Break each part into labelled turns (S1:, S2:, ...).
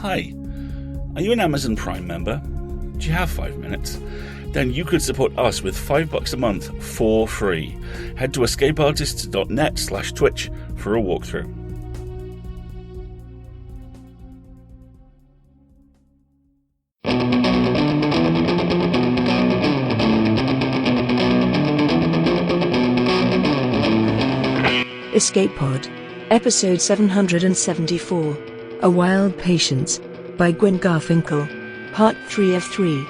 S1: Hi, are you an Amazon Prime member? Do you have 5 minutes? Then you could support us with $5 a month for free. Head to escapeartists.net/Twitch for a walkthrough.
S2: Escape Pod, Episode 774, A Wild Patience, by Gwen Garfinkel, Part 3 of 3.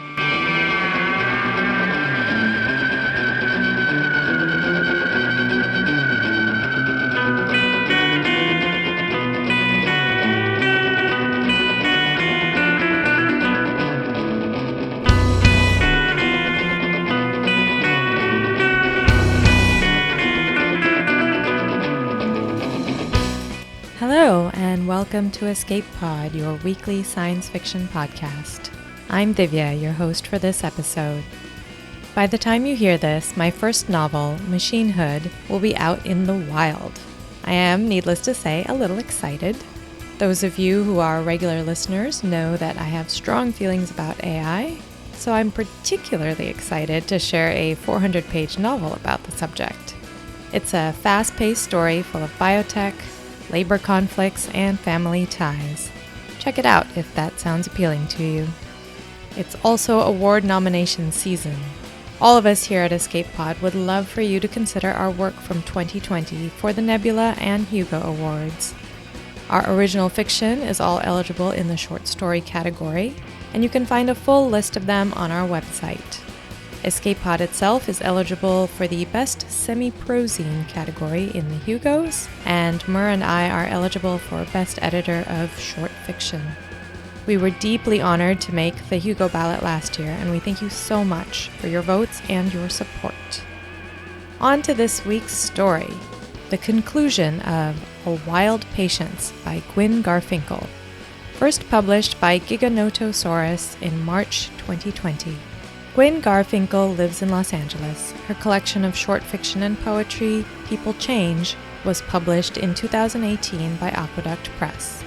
S3: Hello, and welcome to Escape Pod, your weekly science fiction podcast. I'm Divya, your host for this episode. By the time you hear this, my first novel, Machine Hood, will be out in the wild. I am, needless to say, a little excited. Those of you who are regular listeners know that I have strong feelings about AI, so I'm particularly excited to share a 400-page novel about the subject. It's a fast-paced story full of biotech, labor conflicts, and family ties. Check it out if that sounds appealing to you. It's also award nomination season. All of us here at Escape Pod would love for you to consider our work from 2020 for the Nebula and Hugo Awards. Our original fiction is all eligible in the short story category, and you can find a full list of them on our website. Escape Pod itself is eligible for the Best Semi-Prozine category in the Hugos, and Mur and I are eligible for Best Editor of Short Fiction. We were deeply honored to make the Hugo ballot last year, and we thank you so much for your votes and your support. On to this week's story, the conclusion of A Wild Patience by Gwen Garfinkel, first published by Giganotosaurus in March 2020. Gwen Garfinkel lives in Los Angeles. Her collection of short fiction and poetry, People Change, was published in 2018 by Aqueduct Press.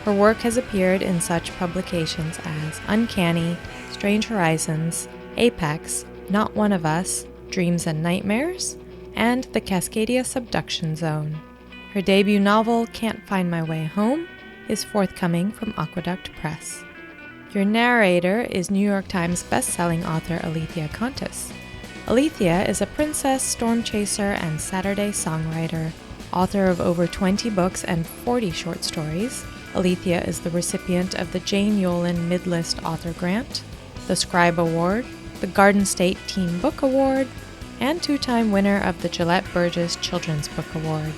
S3: Her work has appeared in such publications as Uncanny, Strange Horizons, Apex, Not One of Us, Dreams and Nightmares, and The Cascadia Subduction Zone. Her debut novel, Can't Find My Way Home, is forthcoming from Aqueduct Press. Your narrator is New York Times best-selling author Alethea Contis. Alethea is a princess, storm chaser, and Saturday songwriter. Author of over 20 books and 40 short stories, Alethea is the recipient of the Jane Yolen Midlist Author Grant, the Scribe Award, the Garden State Teen Book Award, and two-time winner of the Gillette Burgess Children's Book Award.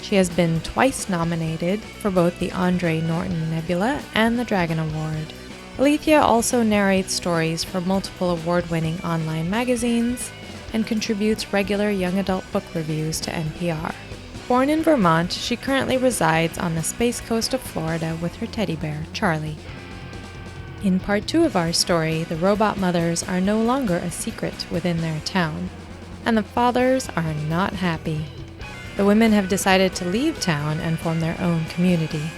S3: She has been twice nominated for both the Andre Norton Nebula and the Dragon Award. Alethea also narrates stories for multiple award-winning online magazines and contributes regular young adult book reviews to NPR. Born in Vermont, she currently resides on the Space Coast of Florida with her teddy bear, Charlie. In part 2 of our story, the robot mothers are no longer a secret within their town, and the fathers are not happy. The women have decided to leave town and form their own community.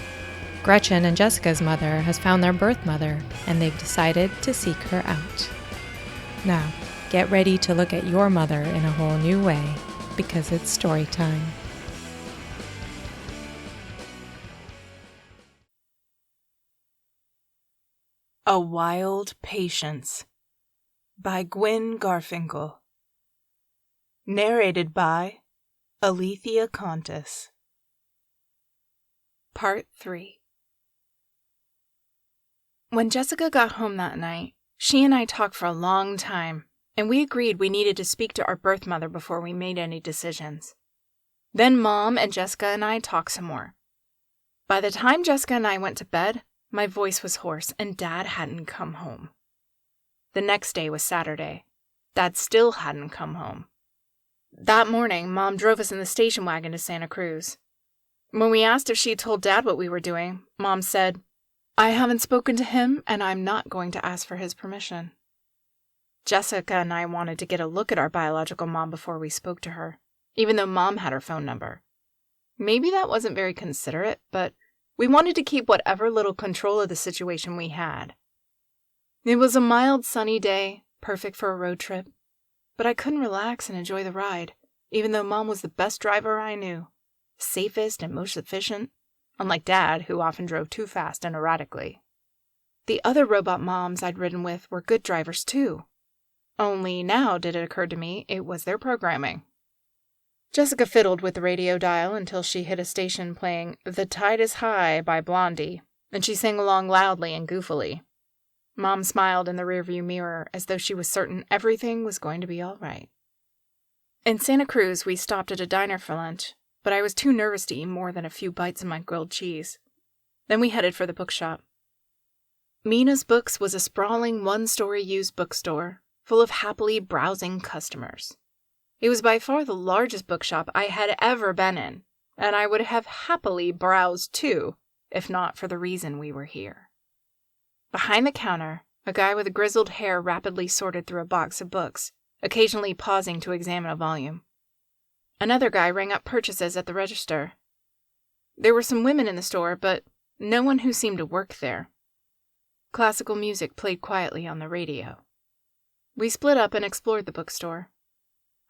S3: Gretchen and Jessica's mother has found their birth mother, and they've decided to seek her out. Now, get ready to look at your mother in a whole new way, because it's story time.
S4: A Wild Patience by Gwen Garfinkel. Narrated by Alethea Contis. Part 3. When Jessica got home that night, she and I talked for a long time, and we agreed we needed to speak to our birth mother before we made any decisions. Then Mom and Jessica and I talked some more. By the time Jessica and I went to bed, my voice was hoarse and Dad hadn't come home. The next day was Saturday. Dad still hadn't come home. That morning, Mom drove us in the station wagon to Santa Cruz. When we asked if she had told Dad what we were doing, Mom said, "I haven't spoken to him, and I'm not going to ask for his permission." Jessica and I wanted to get a look at our biological mom before we spoke to her, even though Mom had her phone number. Maybe that wasn't very considerate, but We wanted to keep whatever little control of the situation we had. It was a mild, sunny day, perfect for a road trip, but I couldn't relax and enjoy the ride, even though Mom was the best driver I knew, safest and most efficient, unlike Dad, who often drove too fast and erratically. The other robot moms I'd ridden with were good drivers too. Only now did it occur to me it was their programming. Jessica fiddled with the radio dial until she hit a station playing The Tide is High by Blondie, and she sang along loudly and goofily. Mom smiled in the rearview mirror as though she was certain everything was going to be all right. In Santa Cruz, we stopped at a diner for lunch, but I was too nervous to eat more than a few bites of my grilled cheese. Then we headed for the bookshop. Mina's Books was a sprawling one-story used bookstore, full of happily browsing customers. It was by far the largest bookshop I had ever been in, and I would have happily browsed too, if not for the reason we were here. Behind the counter, a guy with grizzled hair rapidly sorted through a box of books, occasionally pausing to examine a volume. Another guy rang up purchases at the register. There were some women in the store, but no one who seemed to work there. Classical music played quietly on the radio. We split up and explored the bookstore.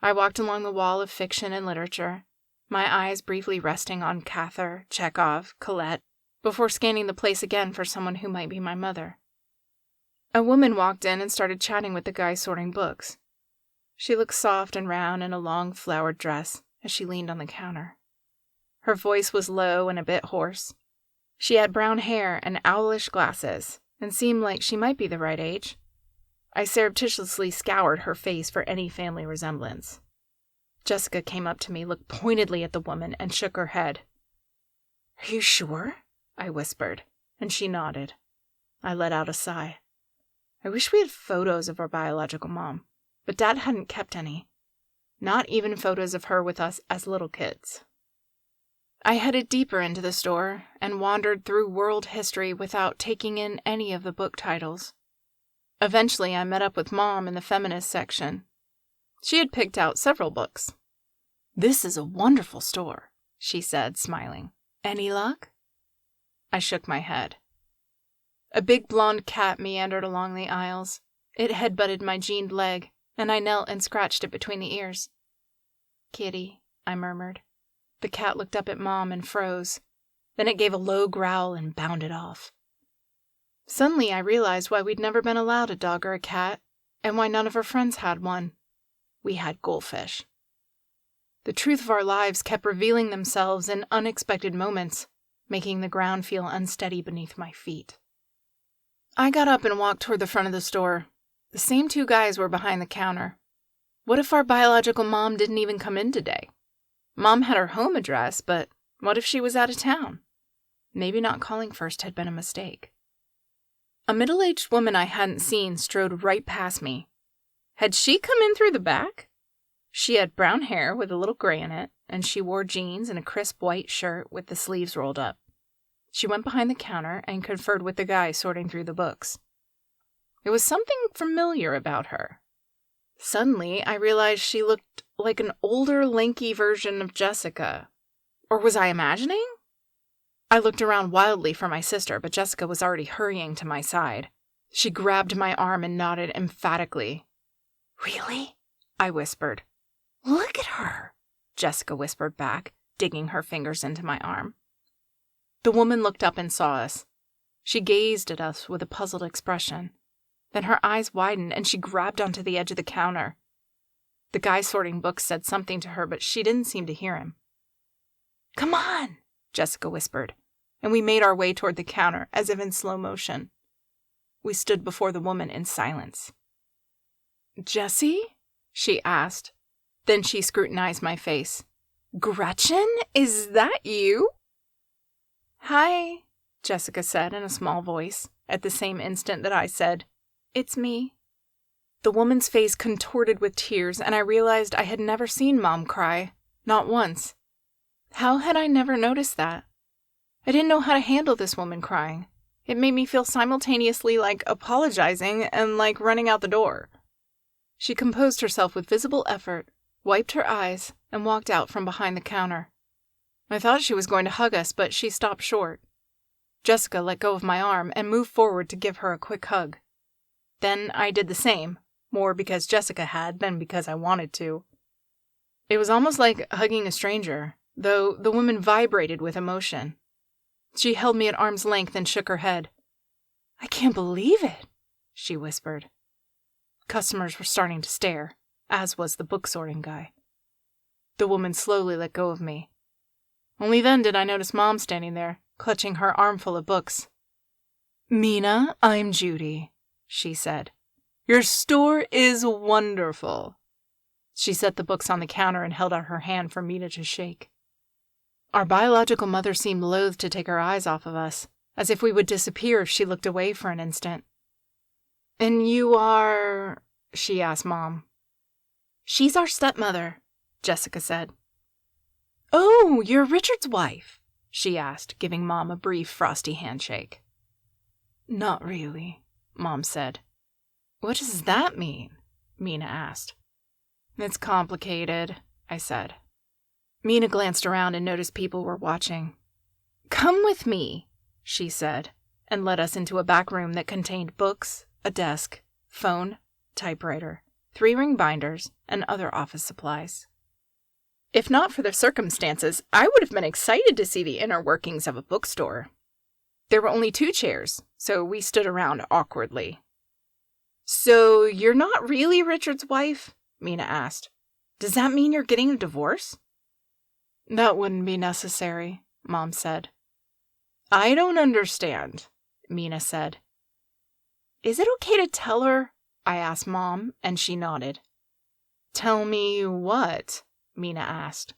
S4: I walked along the wall of fiction and literature, my eyes briefly resting on Cather, Chekhov, Colette, before scanning the place again for someone who might be my mother. A woman walked in and started chatting with the guy sorting books. She looked soft and round in a long flowered dress as she leaned on the counter. Her voice was low and a bit hoarse. She had brown hair and owlish glasses, and seemed like she might be the right age. I surreptitiously scoured her face for any family resemblance. Jessica came up to me, looked pointedly at the woman, and shook her head. "Are you sure?" I whispered, and she nodded. I let out a sigh. I wish we had photos of our biological mom, but Dad hadn't kept any. Not even photos of her with us as little kids. I headed deeper into the store and wandered through world history without taking in any of the book titles. Eventually, I met up with Mom in the feminist section. She had picked out several books. "This is a wonderful store," she said, smiling. "Any luck?" I shook my head. A big blonde cat meandered along the aisles. It headbutted my jeaned leg, and I knelt and scratched it between the ears. "Kitty," I murmured. The cat looked up at Mom and froze. Then it gave a low growl and bounded off. Suddenly I realized why we'd never been allowed a dog or a cat, and why none of our friends had one. We had goldfish. The truth of our lives kept revealing themselves in unexpected moments, making the ground feel unsteady beneath my feet. I got up and walked toward the front of the store. The same two guys were behind the counter. What if our biological mom didn't even come in today? Mom had her home address, but what if she was out of town? Maybe not calling first had been a mistake. A middle-aged woman I hadn't seen strode right past me. Had she come in through the back? She had brown hair with a little gray in it, and she wore jeans and a crisp white shirt with the sleeves rolled up. She went behind the counter and conferred with the guy sorting through the books. There was something familiar about her. Suddenly, I realized she looked like an older, lanky version of Jessica. Or was I imagining? I looked around wildly for my sister, but Jessica was already hurrying to my side. She grabbed my arm and nodded emphatically. "Really?" I whispered. "Look at her," Jessica whispered back, digging her fingers into my arm. The woman looked up and saw us. She gazed at us with a puzzled expression. Then her eyes widened and she grabbed onto the edge of the counter. The guy sorting books said something to her, but she didn't seem to hear him. "Come on," Jessica whispered, and we made our way toward the counter as if in slow motion. We stood before the woman in silence. "Jessie?" she asked. Then she scrutinized my face. "Gretchen, is that you?" "Hi," Jessica said in a small voice, at the same instant that I said, "It's me." The woman's face contorted with tears, and I realized I had never seen Mom cry, not once. How had I never noticed that? I didn't know how to handle this woman crying. It made me feel simultaneously like apologizing and like running out the door. She composed herself with visible effort, wiped her eyes, and walked out from behind the counter. I thought she was going to hug us, but she stopped short. Jessica let go of my arm and moved forward to give her a quick hug. Then I did the same, more because Jessica had than because I wanted to. It was almost like hugging a stranger, though the woman vibrated with emotion. She held me at arm's length and shook her head. "I can't believe it," she whispered. Customers were starting to stare, as was the book sorting guy. The woman slowly let go of me. Only then did I notice Mom standing there, clutching her armful of books. "Mina, I'm Judy," she said. "Your store is wonderful." She set the books on the counter and held out her hand for Mina to shake. Our biological mother seemed loath to take her eyes off of us, as if we would disappear if she looked away for an instant. "And you are—" she asked Mom. "She's our stepmother," Jessica said. "Oh, you're Richard's wife?" she asked, giving Mom a brief, frosty handshake. "Not really," Mom said. "What does that mean?" Mina asked. "It's complicated," I said. Mina glanced around and noticed people were watching. "Come with me," she said, and led us into a back room that contained books, a desk, phone, typewriter, 3-ring binders, and other office supplies. If not for the circumstances, I would have been excited to see the inner workings of a bookstore. There were only 2 chairs, so we stood around awkwardly. "So you're not really Richard's wife?" Mina asked. "Does that mean you're getting a divorce?" "That wouldn't be necessary," Mom said. "I don't understand," Mina said. "Is it okay to tell her?" I asked Mom, and she nodded. "Tell me what?" Mina asked.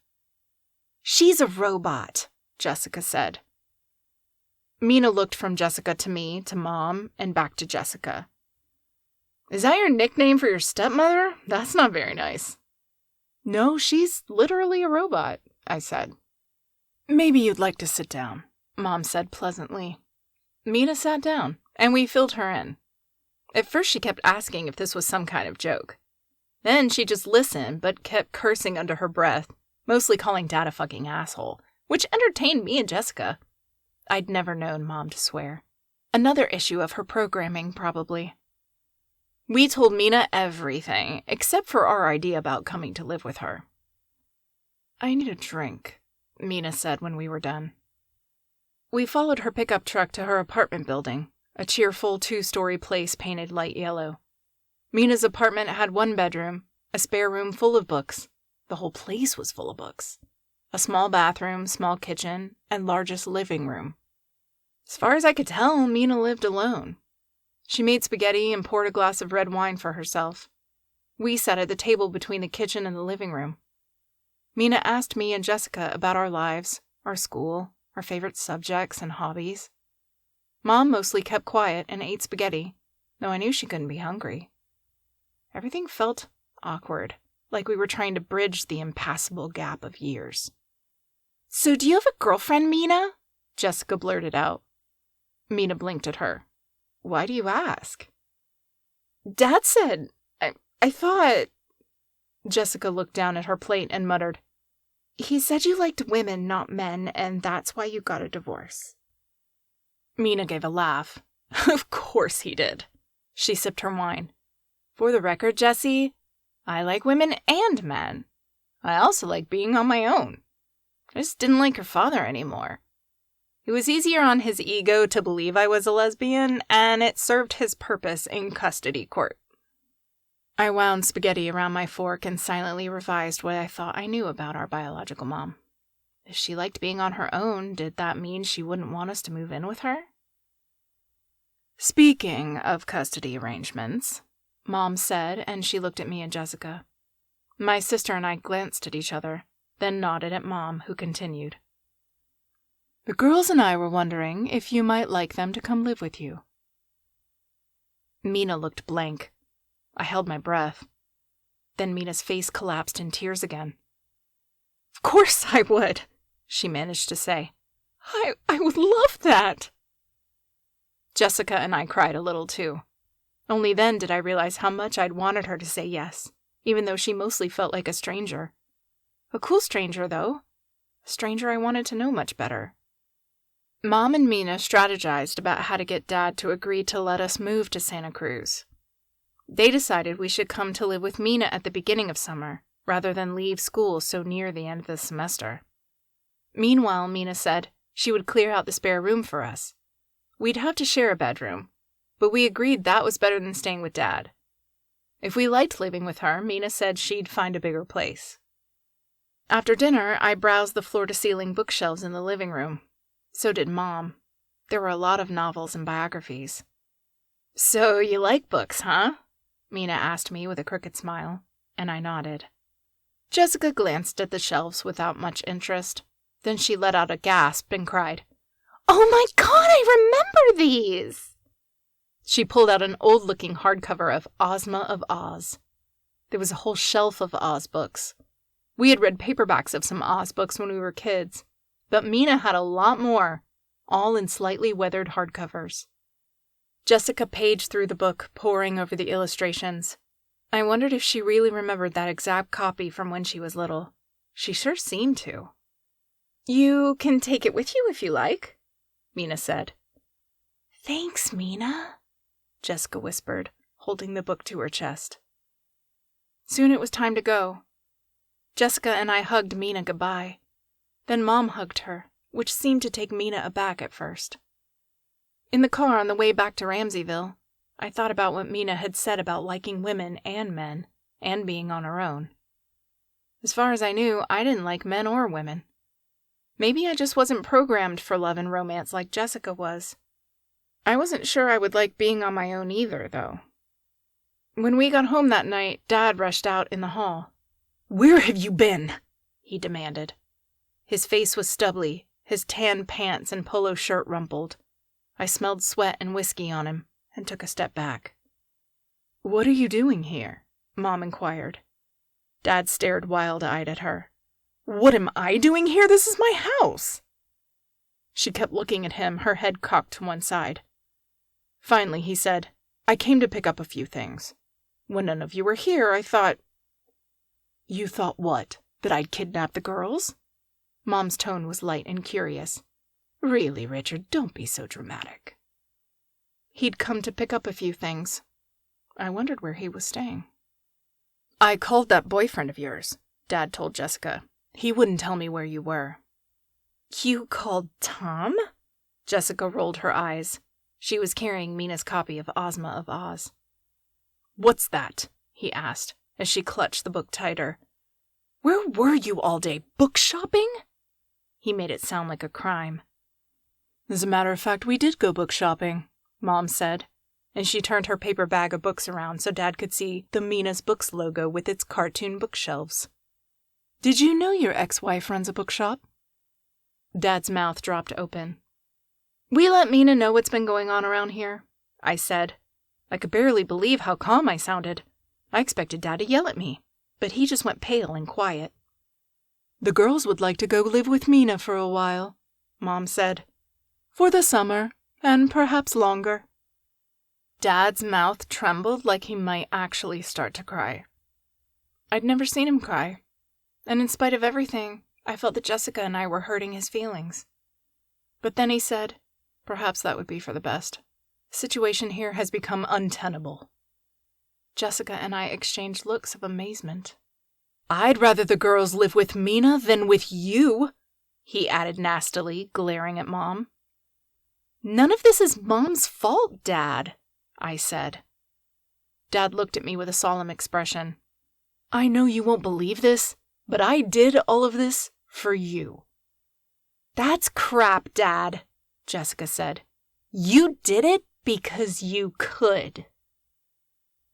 S4: "She's a robot," Jessica said. Mina looked from Jessica to me, to Mom, and back to Jessica. "Is that your nickname for your stepmother? That's not very nice." "No, she's literally a robot," I said. "Maybe you'd like to sit down," Mom said pleasantly. Mina sat down, and we filled her in. At first she kept asking if this was some kind of joke. Then she just listened, but kept cursing under her breath, mostly calling Dad a fucking asshole, which entertained me and Jessica. I'd never known Mom to swear. Another issue of her programming, probably. We told Mina everything, except for our idea about coming to live with her. "I need a drink," Mina said when we were done. We followed her pickup truck to her apartment building, a cheerful 2-story place painted light yellow. Mina's apartment had 1 bedroom, a spare room full of books. The whole place was full of books. A small bathroom, small kitchen, and largest living room. As far as I could tell, Mina lived alone. She made spaghetti and poured a glass of red wine for herself. We sat at the table between the kitchen and the living room. Mina asked me and Jessica about our lives, our school, our favorite subjects and hobbies. Mom mostly kept quiet and ate spaghetti, though I knew she couldn't be hungry. Everything felt awkward, like we were trying to bridge the impassable gap of years. "So do you have a girlfriend, Mina?" Jessica blurted out. Mina blinked at her. "Why do you ask?" "Dad said, I thought..." Jessica looked down at her plate and muttered, "He said you liked women, not men, and that's why you got a divorce." Mina gave a laugh. "Of course he did." She sipped her wine. "For the record, Jessie, I like women and men. I also like being on my own. I just didn't like your father anymore. It was easier on his ego to believe I was a lesbian, and it served his purpose in custody court." I wound spaghetti around my fork and silently revised what I thought I knew about our biological mom. If she liked being on her own, did that mean she wouldn't want us to move in with her? "Speaking of custody arrangements," Mom said, and she looked at me and Jessica. My sister and I glanced at each other, then nodded at Mom, who continued. "The girls and I were wondering if you might like them to come live with you." Mina looked blank. I held my breath. Then Mina's face collapsed in tears again. "Of course I would," she managed to say. I would love that." Jessica and I cried a little too. Only then did I realize how much I'd wanted her to say yes, even though she mostly felt like a stranger. A cool stranger, though. A stranger I wanted to know much better. Mom and Mina strategized about how to get Dad to agree to let us move to Santa Cruz. They decided we should come to live with Mina at the beginning of summer, rather than leave school so near the end of the semester. Meanwhile, Mina said she would clear out the spare room for us. We'd have to share a bedroom, but we agreed that was better than staying with Dad. If we liked living with her, Mina said she'd find a bigger place. After dinner, I browsed the floor-to-ceiling bookshelves in the living room. So did Mom. There were a lot of novels and biographies. "So you like books, huh?" Mina asked me with a crooked smile, and I nodded. Jessica glanced at the shelves without much interest. Then she let out a gasp and cried, "Oh my God, I remember these!" She pulled out an old-looking hardcover of Ozma of Oz. There was a whole shelf of Oz books. We had read paperbacks of some Oz books when we were kids, but Mina had a lot more, all in slightly weathered hardcovers. Jessica paged through the book, poring over the illustrations. I wondered if she really remembered that exact copy from when she was little. She sure seemed to. "You can take it with you if you like," Mina said. "Thanks, Mina," Jessica whispered, holding the book to her chest. Soon it was time to go. Jessica and I hugged Mina goodbye. Then Mom hugged her, which seemed to take Mina aback at first. In the car on the way back to Ramseyville, I thought about what Mina had said about liking women and men, and being on her own. As far as I knew, I didn't like men or women. Maybe I just wasn't programmed for love and romance like Jessica was. I wasn't sure I would like being on my own either, though. When we got home that night, Dad rushed out in the hall. "Where have you been?" he demanded. His face was stubbly, his tan pants and polo shirt rumpled. I smelled sweat and whiskey on him, and took a step back. "What are you doing here?" Mom inquired. Dad stared wild-eyed at her. "What am I doing here? This is my house!" She kept looking at him, her head cocked to one side. Finally, he said, "I came to pick up a few things. When none of you were here, I thought—" "You thought what? That I'd kidnap the girls?" Mom's tone was light and curious. "Really, Richard, don't be so dramatic." He'd come to pick up a few things. I wondered where he was staying. "I called that boyfriend of yours," Dad told Jessica. "He wouldn't tell me where you were." "You called Tom?" Jessica rolled her eyes. She was carrying Mina's copy of Ozma of Oz. "What's that?" he asked, as she clutched the book tighter. "Where were you all day? Book shopping?" He made it sound like a crime. "As a matter of fact, we did go book shopping," Mom said, and she turned her paper bag of books around so Dad could see the Mina's Books logo with its cartoon bookshelves. "Did you know your ex-wife runs a bookshop?" Dad's mouth dropped open. "We let Mina know what's been going on around here," I said. I could barely believe how calm I sounded. I expected Dad to yell at me, but he just went pale and quiet. "The girls would like to go live with Mina for a while," Mom said. "For the summer, and perhaps longer." Dad's mouth trembled like he might actually start to cry. I'd never seen him cry, and in spite of everything, I felt that Jessica and I were hurting his feelings. But then he said, perhaps that would be for the best. The situation here has become untenable. Jessica and I exchanged looks of amazement. "I'd rather the girls live with Mina than with you," he added nastily, glaring at Mom. "None of this is Mom's fault, Dad," I said. Dad looked at me with a solemn expression. "I know you won't believe this, but I did all of this for you." "That's crap, Dad," Jessica said. "You did it because you could."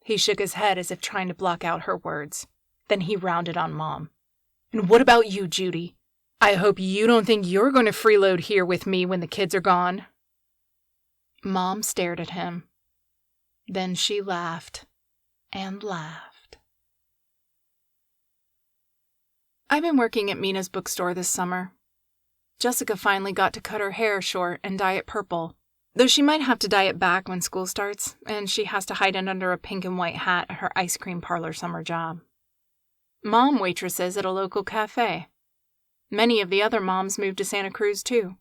S4: He shook his head as if trying to block out her words. Then he rounded on Mom. "And what about you, Judy? I hope you don't think you're going to freeload here with me when the kids are gone." Mom stared at him. Then she laughed and laughed. I've been working at Mina's bookstore this summer. Jessica finally got to cut her hair short and dye it purple, though she might have to dye it back when school starts, and she has to hide it under a pink and white hat at her ice cream parlor summer job. Mom waitresses at a local cafe. Many of the other moms moved to Santa Cruz, too.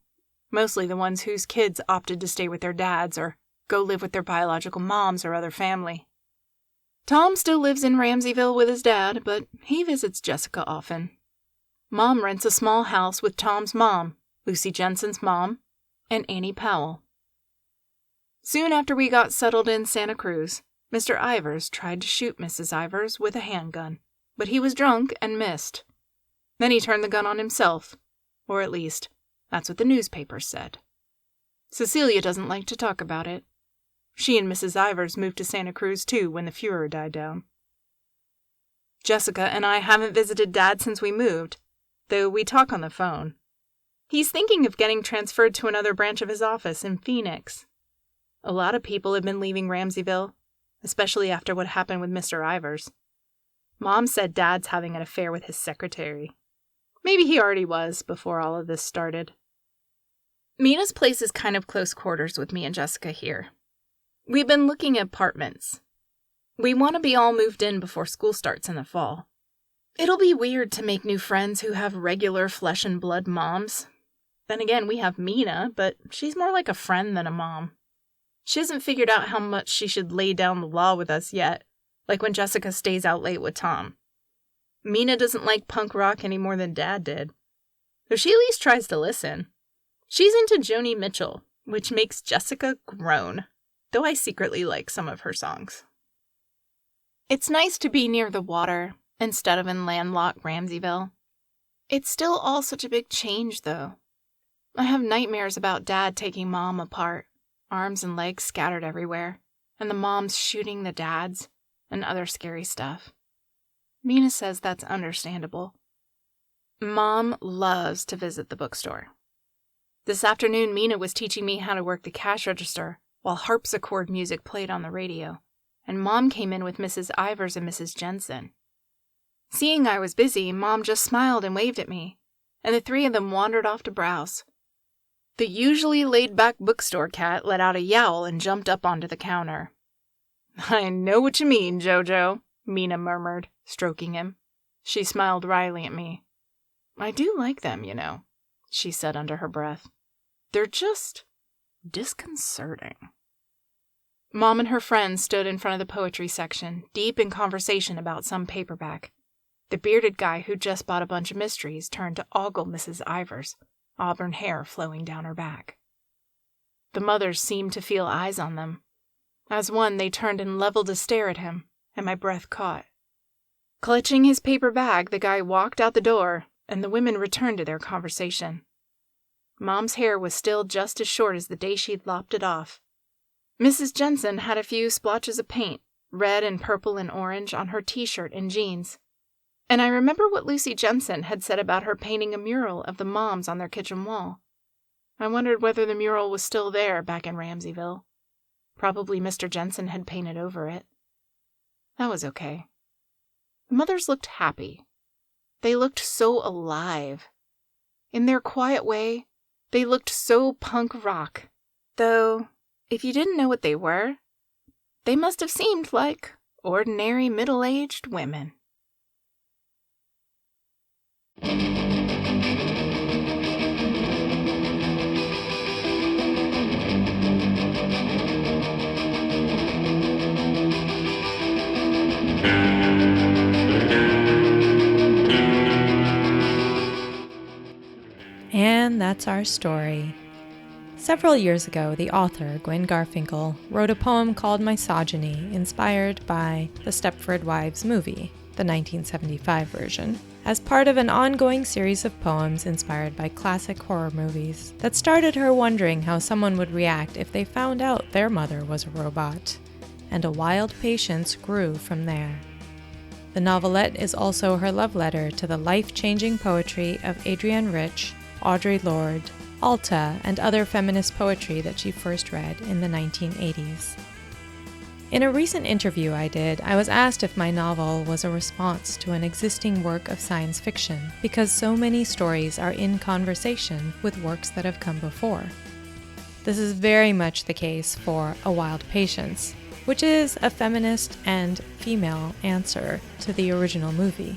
S4: mostly the ones whose kids opted to stay with their dads or go live with their biological moms or other family. Tom still lives in Ramseyville with his dad, but he visits Jessica often. Mom rents a small house with Tom's mom, Lucy Jensen's mom, and Annie Powell. Soon after we got settled in Santa Cruz, Mr. Ivers tried to shoot Mrs. Ivers with a handgun, but he was drunk and missed. Then he turned the gun on himself, or at least, that's what the newspapers said. Cecilia doesn't like to talk about it. She and Mrs. Ivers moved to Santa Cruz too when the furor died down. Jessica and I haven't visited Dad since we moved, though we talk on the phone. He's thinking of getting transferred to another branch of his office in Phoenix. A lot of people have been leaving Ramseyville, especially after what happened with Mr. Ivers. Mom said Dad's having an affair with his secretary. Maybe he already was before all of this started. Mina's place is kind of close quarters with me and Jessica here. We've been looking at apartments. We want to be all moved in before school starts in the fall. It'll be weird to make new friends who have regular flesh and blood moms. Then again, we have Mina, but she's more like a friend than a mom. She hasn't figured out how much she should lay down the law with us yet, like when Jessica stays out late with Tom. Mina doesn't like punk rock any more than Dad did, though she at least tries to listen. She's into Joni Mitchell, which makes Jessica groan, though I secretly like some of her songs. It's nice to be near the water instead of in landlocked Ramseyville. It's still all such a big change, though. I have nightmares about Dad taking Mom apart, arms and legs scattered everywhere, and the moms shooting the dads, and other scary stuff. Mina says that's understandable. Mom loves to visit the bookstore. This afternoon, Mina was teaching me how to work the cash register while harpsichord music played on the radio, and Mom came in with Mrs. Ivers and Mrs. Jensen. Seeing I was busy, Mom just smiled and waved at me, and the three of them wandered off to browse. The usually laid-back bookstore cat let out a yowl and jumped up onto the counter. "I know what you mean, Jojo," Mina murmured, stroking him. She smiled wryly at me. "I do like them, you know," she said under her breath. "They're just disconcerting." Mom and her friends stood in front of the poetry section, deep in conversation about some paperback. The bearded guy who just bought a bunch of mysteries turned to ogle Mrs. Ivers, auburn hair flowing down her back. The mothers seemed to feel eyes on them. As one, they turned and leveled a stare at him, and my breath caught. Clutching his paper bag, the guy walked out the door, and the women returned to their conversation. Mom's hair was still just as short as the day she'd lopped it off. Mrs. Jensen had a few splotches of paint, red and purple and orange, on her t-shirt and jeans. And I remember what Lucy Jensen had said about her painting a mural of the moms on their kitchen wall. I wondered whether the mural was still there back in Ramseyville. Probably Mr. Jensen had painted over it. That was okay. The mothers looked happy. They looked so alive. In their quiet way, they looked so punk rock. Though, if you didn't know what they were, they must have seemed like ordinary middle-aged women.
S3: And that's our story. Several years ago, the author, Gwen Garfinkel, wrote a poem called Misogyny, inspired by the Stepford Wives movie, the 1975 version, as part of an ongoing series of poems inspired by classic horror movies that started her wondering how someone would react if they found out their mother was a robot. And a wild patience grew from there. The novelette is also her love letter to the life-changing poetry of Adrienne Rich, Audre Lorde, Alta, and other feminist poetry that she first read in the 1980s. In a recent interview I did, I was asked if my novel was a response to an existing work of science fiction, because so many stories are in conversation with works that have come before. This is very much the case for A Wild Patience, which is a feminist and female answer to the original movie.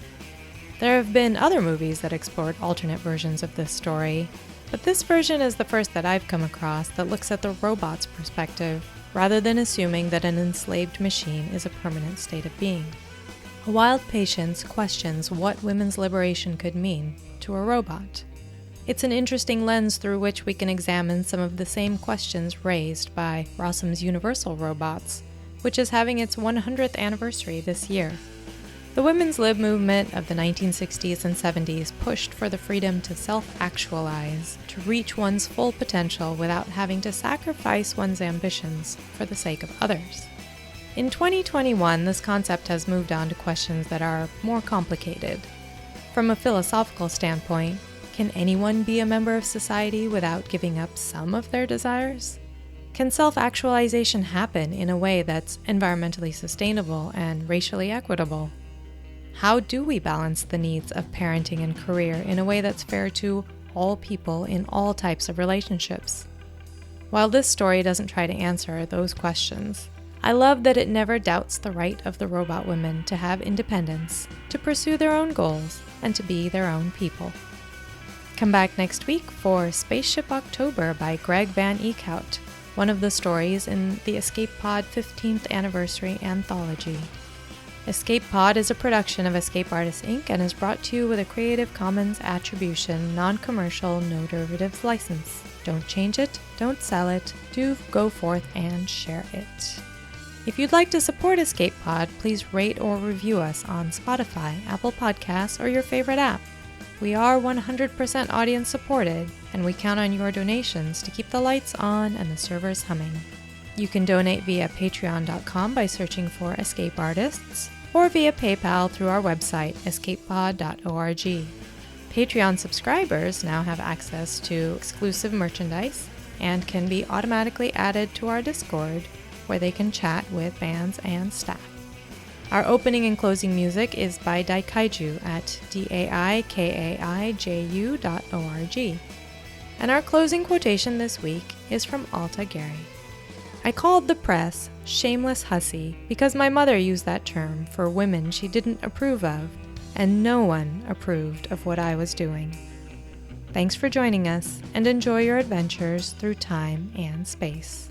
S3: There have been other movies that explored alternate versions of this story, But this version is the first that I've come across that looks at the robot's perspective, rather than assuming that an enslaved machine is a permanent state of being. A Wild Patience questions what women's liberation could mean to a robot. It's an interesting lens through which we can examine some of the same questions raised by Rossum's Universal Robots, which is having its 100th anniversary this year. The women's lib movement of the 1960s and 70s pushed for the freedom to self-actualize, to reach one's full potential without having to sacrifice one's ambitions for the sake of others. In 2021, this concept has moved on to questions that are more complicated. From a philosophical standpoint, can anyone be a member of society without giving up some of their desires? Can self-actualization happen in a way that's environmentally sustainable and racially equitable? How do we balance the needs of parenting and career in a way that's fair to all people in all types of relationships? While this story doesn't try to answer those questions, I love that it never doubts the right of the robot women to have independence, to pursue their own goals, and to be their own people. Come back next week for Spaceship October by Greg Van Eekhout, one of the stories in the Escape Pod 15th Anniversary Anthology. Escape Pod is a production of Escape Artists Inc. and is brought to you with a Creative Commons Attribution, Non-Commercial, No Derivatives license. Don't change it, don't sell it, do go forth and share it. If you'd like to support Escape Pod, please rate or review us on Spotify, Apple Podcasts, or your favorite app. We are 100% audience supported, and we count on your donations to keep the lights on and the servers humming. You can donate via patreon.com by searching for Escape Artists, or via PayPal through our website, escapepod.org. Patreon subscribers now have access to exclusive merchandise and can be automatically added to our Discord, where they can chat with fans and staff. Our opening and closing music is by Daikaiju at daikaiju.org. And our closing quotation this week is from Alta Gary. I called the press shameless hussy because my mother used that term for women she didn't approve of, and no one approved of what I was doing. Thanks for joining us, and enjoy your adventures through time and space.